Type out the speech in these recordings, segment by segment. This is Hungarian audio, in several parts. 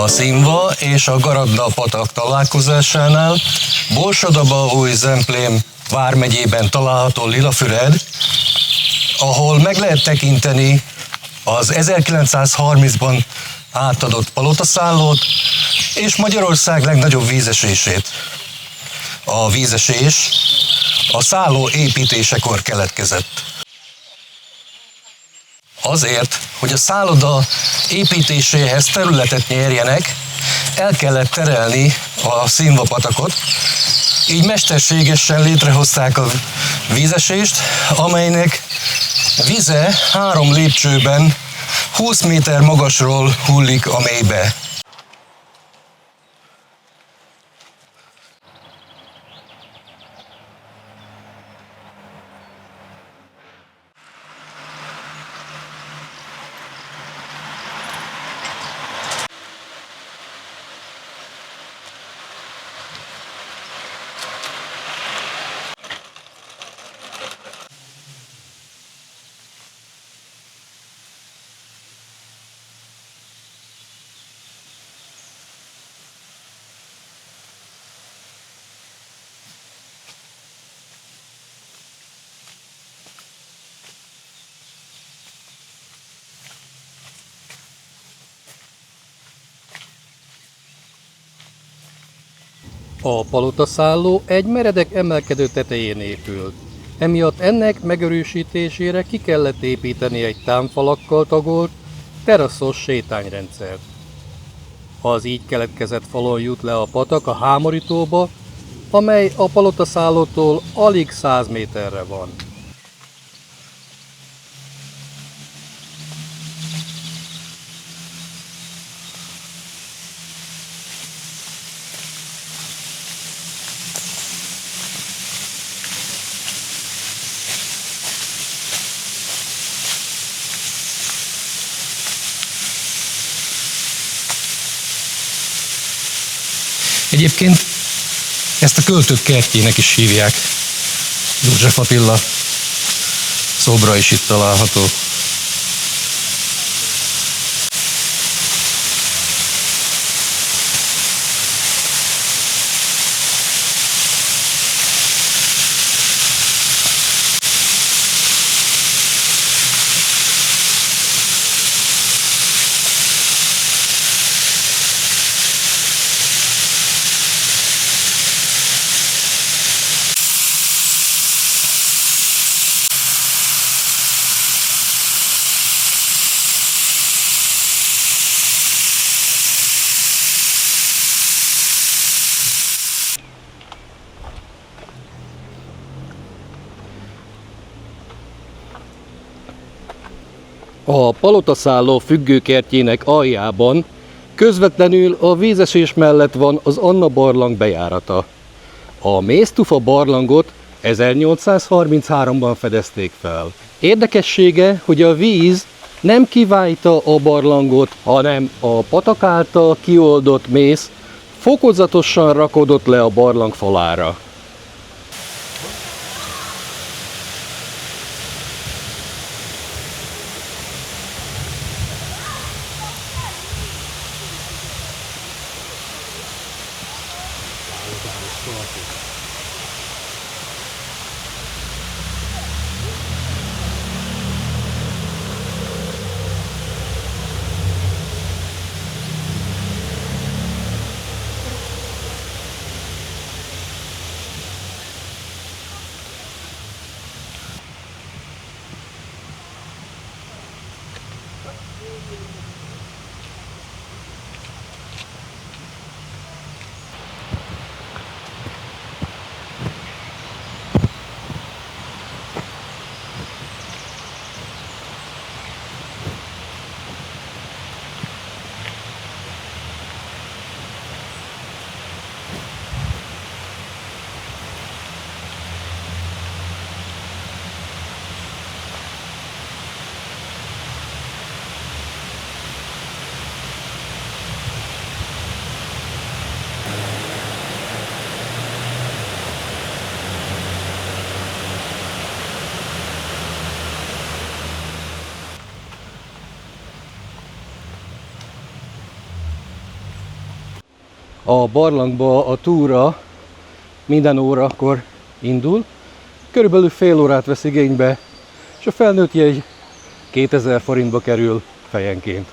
A Szinva és a Garadna patak találkozásánál Borsod-Abaúj-Zemplén vármegyében található Lilafüred, ahol meg lehet tekinteni az 1930-ban átadott palotaszállót és Magyarország legnagyobb vízesését. A vízesés a szálló építésekor keletkezett. Azért, hogy a szálloda építéséhez területet nyerjenek, el kellett terelni a Szinva patakot, így mesterségesen létrehozták a vízesést, amelynek vize 3 lépcsőben 20 méter magasról hullik a mélybe. A palotaszálló egy meredek emelkedő tetején épült. Emiatt ennek megerősítésére ki kellett építeni egy támfalakkal tagolt, teraszos sétányrendszert. Az így keletkezett falon jut le a patak a Hámorítóba, amely a palotaszállótól alig 100 méterre van. Egyébként ezt a költők kertjének is hívják. József Attila szobra is itt található. A palotaszálló függőkertjének aljában közvetlenül a vízesés mellett van az Anna barlang bejárata. A Méztufa barlangot 1833-ban fedezték fel. Érdekessége, hogy a víz nem kiválta a barlangot, hanem a patak által kioldott mész fokozatosan rakodott le a barlang falára. A barlangba a túra minden órakor indul, körülbelül fél órát vesz igénybe, és a felnőtt jegy 2000 forintba kerül fejenként.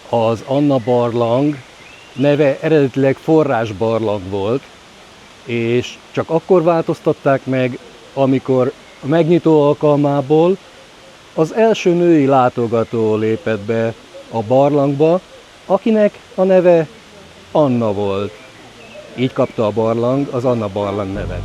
Az Anna barlang neve eredetileg forrásbarlang volt, és csak akkor változtatták meg, amikor a megnyitó alkalmából az első női látogató lépett be a barlangba, akinek a neve Anna volt. Így kapta a barlang az Anna barlang nevet.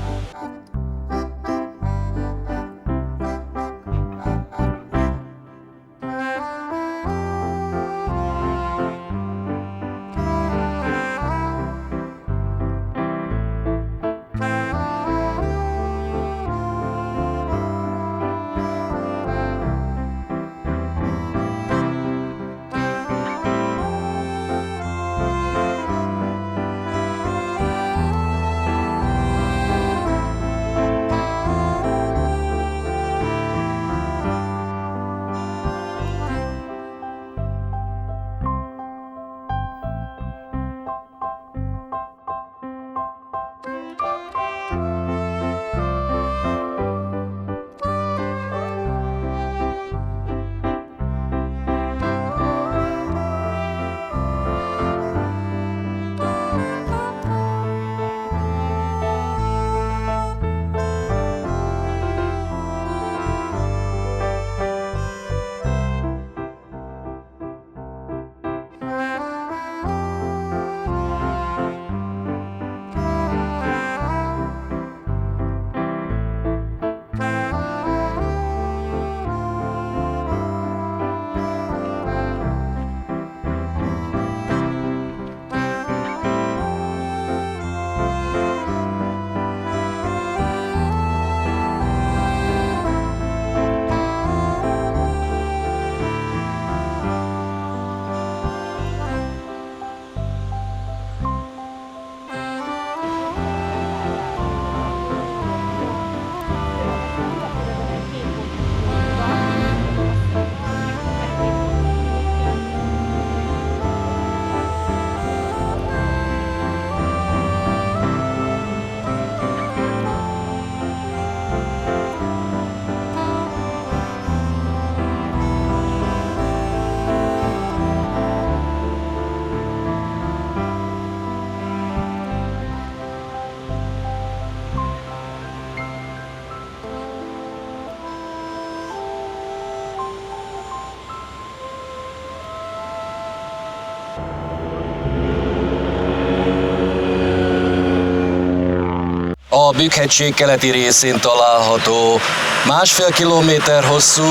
A Bükk-hegység keleti részén található, 1,5 kilométer hosszú,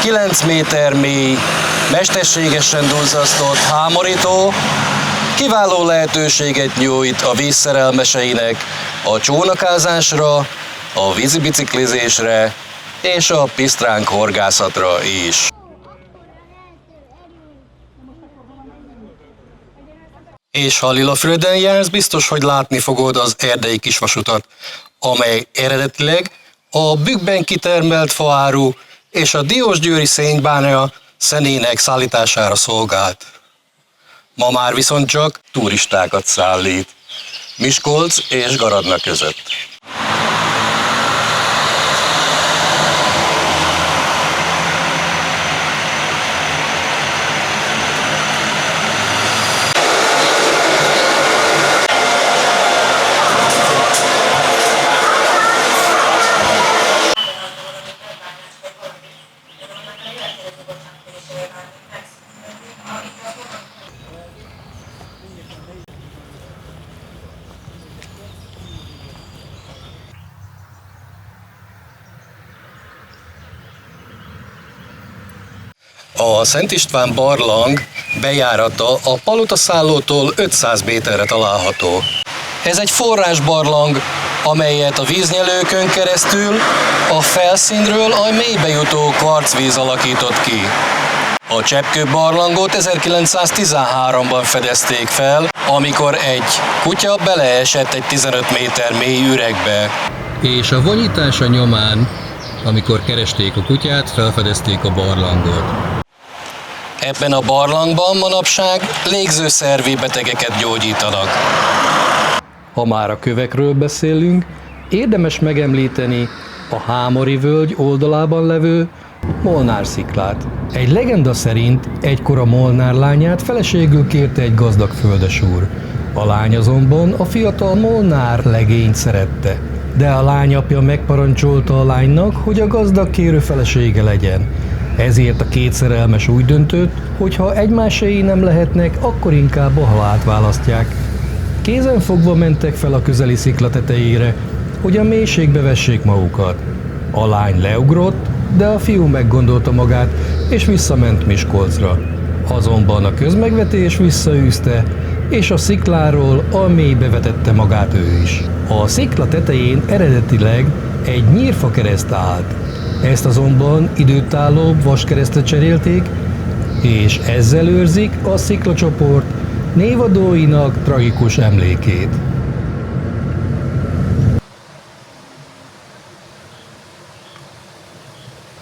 9 méter mély, mesterségesen duzzasztott hámorító kiváló lehetőséget nyújt a víz szerelmeseinek a csónakázásra, a vízibiciklizésre és a pisztránk horgászatra is. És ha Lillaföldön jársz, biztos, hogy látni fogod az erdei kisvasutat, amely eredetileg a Bükkben kitermelt faáru és a diósgyőri szénbánya szenének szállítására szolgált. Ma már viszont csak turistákat szállít, Miskolc és Garadna között. A Szent István barlang bejárata a palotaszállótól 500 méterre található. Ez egy forrásbarlang, amelyet a víznyelőkön keresztül a felszínről a mélybe jutó kvarcvíz alakított ki. A Cseppkő barlangot 1913-ban fedezték fel, amikor egy kutya beleesett egy 15 méter mély üregbe. És a vonyítása nyomán, amikor keresték a kutyát, felfedezték a barlangot. Ebben a barlangban manapság légzőszervi betegeket gyógyítanak. Ha már a kövekről beszélünk, érdemes megemlíteni a Hámori völgy oldalában levő Molnár sziklát. Egy legenda szerint egykor a Molnár lányát feleségül kérte egy gazdag földesúr. A lány azonban a fiatal Molnár legényt szerette, de a lány apja megparancsolta a lánynak, hogy a gazdag kérő felesége legyen. Ezért a két szerelmes úgy döntött, hogy ha egymáséi nem lehetnek, akkor inkább a halált választják. Kézenfogva mentek fel a közeli szikla tetejére, hogy a mélységbe vessék magukat. A lány leugrott, de a fiú meggondolta magát, és visszament Miskolcra. Azonban a közmegvetés visszaűzte, és a szikláról a mélybe vetette magát ő is. A szikla tetején eredetileg egy nyírfakereszt állt. Ezt azonban időtállóbb vaskeresztre cserélték, és ezzel őrzik a sziklacsoport névadóinak tragikus emlékét.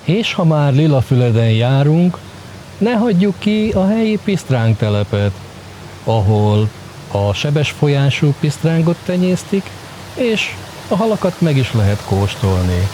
És ha már Lilafüleden járunk, ne hagyjuk ki a helyi pisztráng telepet, ahol a sebes folyású pisztrángot tenyésztik, és a halakat meg is lehet kóstolni.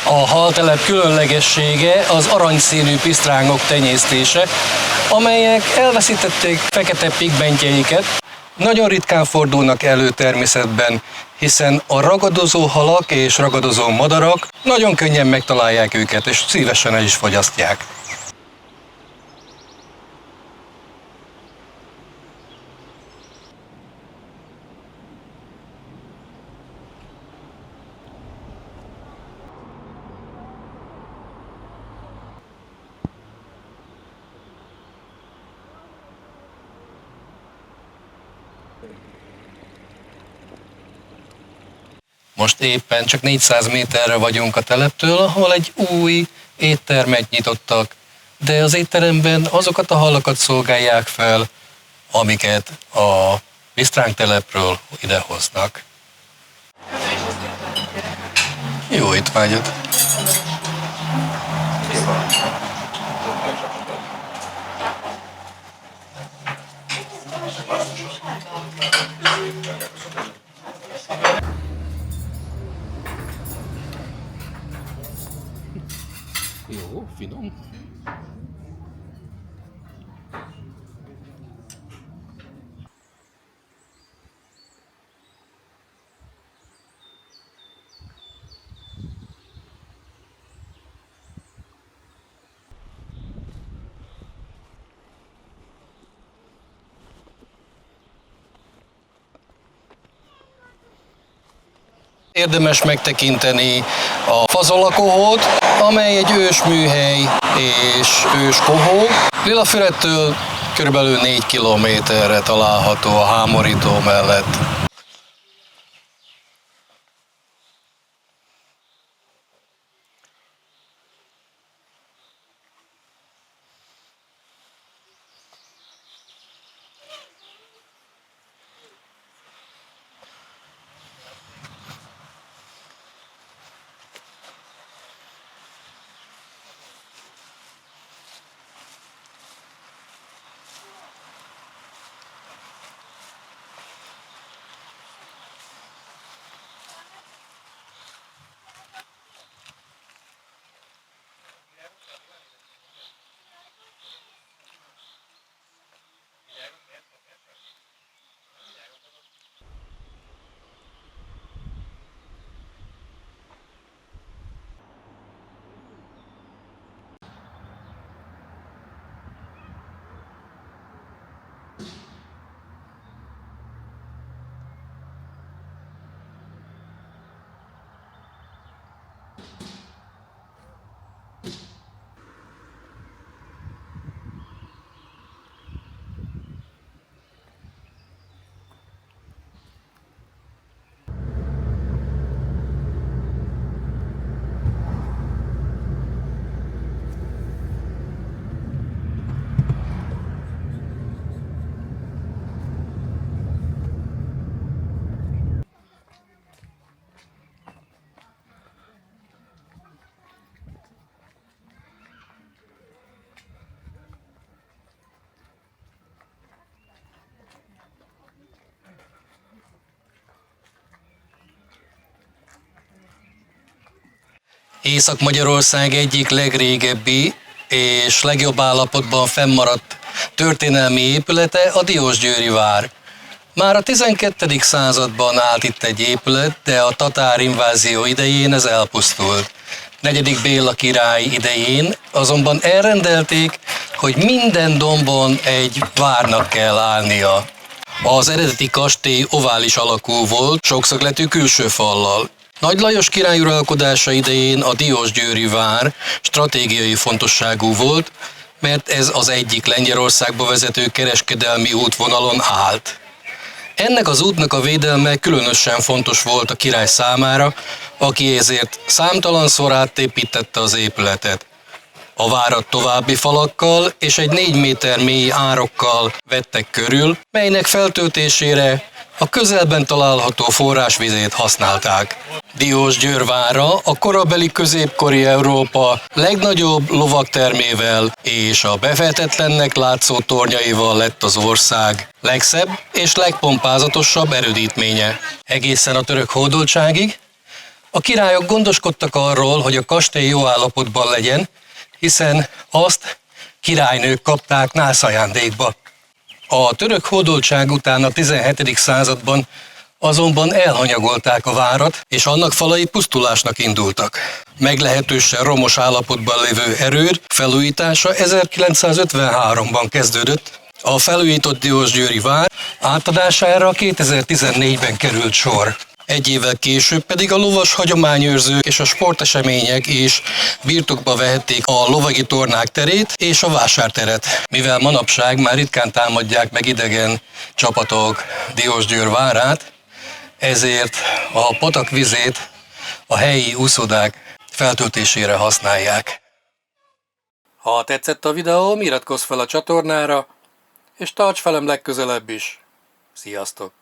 A haltelep különlegessége az aranyszínű pisztrángok tenyésztése, amelyek elveszítették fekete pigmentjeiket. Nagyon ritkán fordulnak elő természetben, hiszen a ragadozó halak és ragadozó madarak nagyon könnyen megtalálják őket, és szívesen el is fogyasztják. Most éppen csak 400 méterre vagyunk a teleptől, ahol egy új éttermet nyitottak, de az étteremben azokat a halakat szolgálják fel, amiket a pisztráng telepről idehoznak. Jó étvágyat! Jó, finom. Érdemes megtekinteni a fazolakohót, amely egy ős műhely és ős kohó. Lilafüredtől körülbelül 4 kilométerre található a Hámori-tó mellett. Észak-Magyarország egyik legrégebbi és legjobb állapotban fennmaradt történelmi épülete a Diósgyőri vár. Már a 12. században állt itt egy épület, de a tatár invázió idején ez elpusztult. 4. Béla király idején azonban elrendelték, hogy minden dombon egy várnak kell állnia. Az eredeti kastély ovális alakú volt, sokszögletű külső fallal. Nagy Lajos király uralkodása idején a Diósgyőri vár stratégiai fontosságú volt, mert ez az egyik Lengyelországba vezető kereskedelmi útvonalon állt. Ennek az útnak a védelme különösen fontos volt a király számára, aki ezért számtalanszor átépítette az épületet. A várat további falakkal és egy 4 méter mély árokkal vettek körül, melynek feltöltésére a közelben található forrásvizét használták. Diósgyőr vára a korabeli középkori Európa legnagyobb lovagtermével és a befejetetlennek látszó tornyaival lett az ország legszebb és legpompázatosabb erődítménye. Egészen a török hódoltságig a királyok gondoskodtak arról, hogy a kastély jó állapotban legyen, hiszen azt királynők kapták nászajándékba. A török hódoltság után a 17. században azonban elhanyagolták a várat, és annak falai pusztulásnak indultak. Meglehetősen romos állapotban lévő erőd felújítása 1953-ban kezdődött. A felújított Diósgyőri vár átadására 2014-ben került sor. Egy évvel később pedig a lovas hagyományőrzők és a sportesemények is birtokba vehették a lovagi tornák terét és a vásárteret. Mivel manapság már ritkán támadják meg idegen csapatok Diósgyőr várát, ezért a patak vizét a helyi úszodák feltöltésére használják. Ha tetszett a videóm, iratkozz fel a csatornára, és tarts velem legközelebb is. Sziasztok!